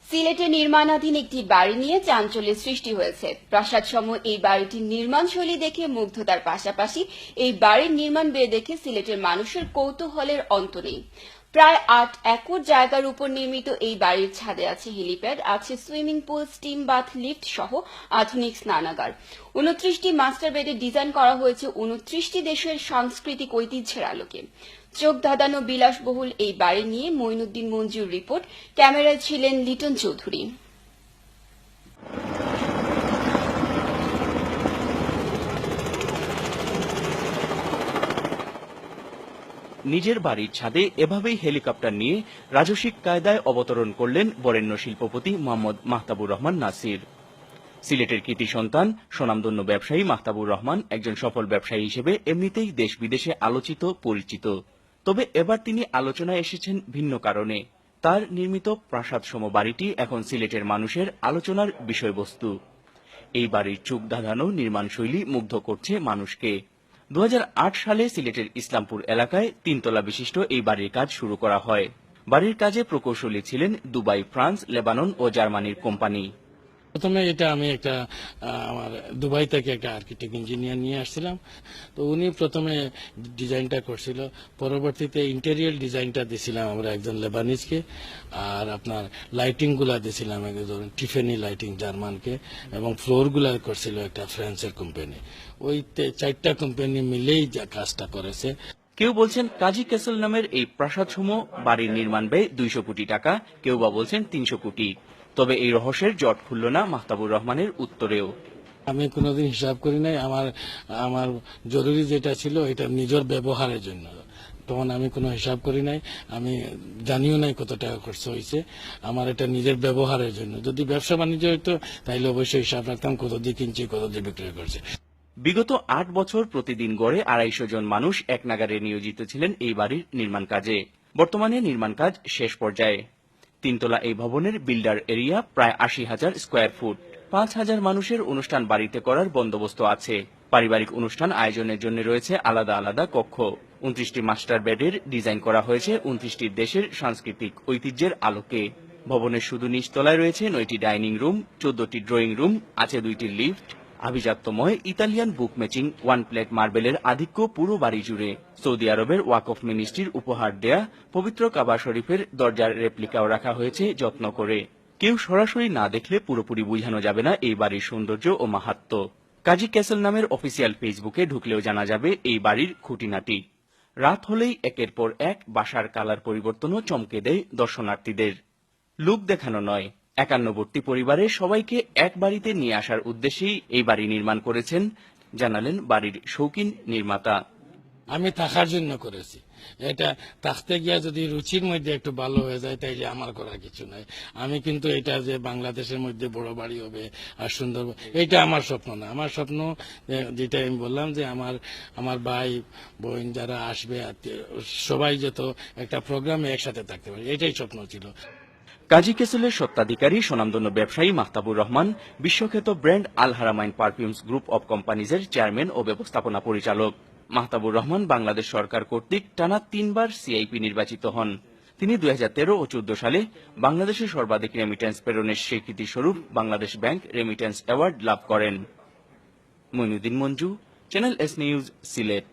সিলেটে নির্মাণাধীন একটি বাড়ি নিয়ে চাঞ্চল্যের সৃষ্টি হয়েছে। প্রাসাদসম এই বাড়িটির নির্মাণশৈলী দেখে মুগ্ধতার পাশাপাশি এই বাড়ির নির্মাণ ব্যয় দেখে সিলেটের মানুষের কৌতূহলের অন্ত নেই। প্রায় ৮ একর জায়গার উপর নির্মিত এই বাড়ির ছাদে আছে হেলিপ্যাড, আছে swimming pool, steam bath, lift সহ আধুনিক স্নানাগার। ২৯টি মাস্টার বেডে ডিজাইন করা হয়েছে ২৯টি দেশের সাংস্কৃতিক ঐতিহ্যের আলোকে। চোখ ধাঁধানো বিলাসবহুল এই বাড়ি নিয়ে মঈনুদ্দিন মঞ্জুর রিপোর্ট। ক্যামেরায় ছিলেন লিটন চৌধুরী। নিজের বাড়ির ছাদে এভাবেই হেলিকপ্টার নিয়ে রাজস্বিক কায়দায় অবতরণ করলেন বরেণ্য শিল্পপতি মোহাম্মদ মাহতাবুর রহমান নাসির। সিলেটের কৃতি সন্তান, স্বনামধন্য ব্যবসায়ী মাহতাবুর রহমান একজন সফল ব্যবসায়ী হিসেবে এমনিতেই দেশ বিদেশে আলোচিত, পরিচিত। তবে এবার তিনি আলোচনায় এসেছেন ভিন্ন কারণে। তার নির্মিত প্রাসাদসম বাড়িটি এখন সিলেটের মানুষের আলোচনার বিষয়বস্তু। এই বাড়ির চোখ ধাঁধানো নির্মাণশৈলী মুগ্ধ করছে মানুষকে। ২০০৮ সালে সিলেটের ইসলামপুর এলাকায় ৩ তলা বিশিষ্ট এই বাড়ির কাজ শুরু করা হয়। বাড়ির কাজে প্রকৌশলী ছিলেন দুবাই, ফ্রান্স, লেবানন ও জার্মানির কোম্পানি। প্রথমে এটা আমি আমার দুবাই থেকে একটা আর্কিটেক্ট ইঞ্জিনিয়ার নিয়ে আসছিলাম। তো উনি প্রথমে ডিজাইনটা করছিল, পরবর্তীতে ইন্টেরিয়র ডিজাইনটা দিয়েছিলাম আমরা একজন লেবানিজকে, আর আপনার লাইটিং গুলা দিয়েছিলাম একজন টিফেনি লাইটিং জার্মানকে, এবং ফ্লোর গুলা করছিল একটা ফ্রান্সের কোম্পানি। ওই 4টা কোম্পানি মিলেই কাজটা করেছে। কেউ বলছেন কাজী ক্যাসেল নামের এই প্রাসাদসমূহ বাড়ির নির্মাণ ব্যয় 200 কোটি টাকা, কেউ বা বলছেন 300 কোটি। তবে এই রহস্যের জট খুলল না মাহতাবুর রহমানের উত্তরেও। আমি কোনোদিন হিসাব করি নাই। আমার জরুরি যেটা ছিল এটা নিজের ব্যবহারের জন্য, তখন আমি কোনো হিসাব করি নাই। আমি জানিও নাই কত টাকা খরচ হয়েছে। আমার এটা নিজের ব্যবহারের জন্য। যদি ব্যবসা বাণিজ্য হইতো তাইলে অবশ্যই হিসাব রাখতাম কত দিয়ে কিনছি, কত দিয়ে বিক্রয় করছে। বিগত 8 বছর প্রতিদিন গড়ে 250 জন মানুষ এক নাগারে নিয়োজিত ছিলেন এই বাড়ির নির্মাণ কাজে। বর্তমানে নির্মাণ কাজ শেষ পর্যায়ে। 3 তলা এই ভবনের বিল্ডার এরিয়া প্রায় 80,000 স্কয়ার ফুট। 5,000 মানুষের অনুষ্ঠান বাড়িতে করার বন্দোবস্ত আছে। পারিবারিক অনুষ্ঠান আয়োজনের জন্য রয়েছে আলাদা আলাদা কক্ষ। 29টি মাস্টার বেডের ডিজাইন করা হয়েছে 29টি দেশের সাংস্কৃতিক ঐতিহ্যের আলোকে। ভবনের শুধু নিচতলায় রয়েছে 9টি ডাইনিং রুম, 14টি ড্রয়িং রুম, আছে 2টি লিফট। আভিজাত্যময় ইতালিয়ান বুক ম্যাচিং 1 প্লেট মার্বেলের আধিক্য পুরো বাড়ি জুড়ে। সৌদি আরবের ওয়াকফ মিনিস্ট্রির উপহার দেয়া পবিত্র কাবা শরীফের দরজার রেপ্লিকাও রাখা হয়েছে যত্ন করে। কেউ সরাসরি না দেখলে পুরোপুরি বোঝানো যাবে না এই বাড়ির সৌন্দর্য ও মাহাত্ম্য। কাজী ক্যাসেল নামের অফিসিয়াল ফেসবুকে ঢুকলেও জানা যাবে এই বাড়ির খুঁটিনাটি। রাত হলেই একের পর এক বাসার কালার পরিবর্তনও চমকে দেয় দর্শনার্থীদের। লুক দেখানো নয়, 51বর্তী পরিবারের সবাইকে এক বাড়িতে নিয়ে আসার উদ্দেশ্যেই এই বাড়ি নির্মাণ করেছেন, জানালেন বাড়ির শৌখিন নির্মাতা। আমি থাকার জন্য করেছি। এটা থাকতে গিয়া যদি রুচির মধ্যে একটু ভালো হয়ে যায় তাইলে আমার করার কিছু নাই। আমি কিন্তু এটা যে বাংলাদেশের মধ্যে বড় বাড়ি হবে আর সুন্দর, এটা আমার স্বপ্ন না। আমার স্বপ্ন যেটা আমি বললাম যে আমার ভাই বোন যারা আসবে সবাই যত একটা প্রোগ্রামে একসাথে থাকতে পারে, এটাই স্বপ্ন ছিল। কাজী ক্যাসেলের স্বত্বাধিকারী স্বনামধন্য ব্যবসায়ী মাহতাবুর রহমান বিশ্বখ্যাত brand Al Haramain perfumes group of কোম্পানিজের চেয়ারম্যান ও ব্যবস্থাপনা পরিচালক। মাহতাবুর রহমান বাংলাদেশ সরকার কর্তৃক টানা 3 বার সিআইপি নির্বাচিত হন। তিনি 2013 ও 2014 সালে বাংলাদেশের সর্বাধিক রেমিটেন্স প্রেরণের স্বীকৃতি স্বরূপ বাংলাদেশ ব্যাংক রেমিটেন্স অ্যাওয়ার্ড লাভ করেন। Moinuddin Manju, channel S news, Sylhet.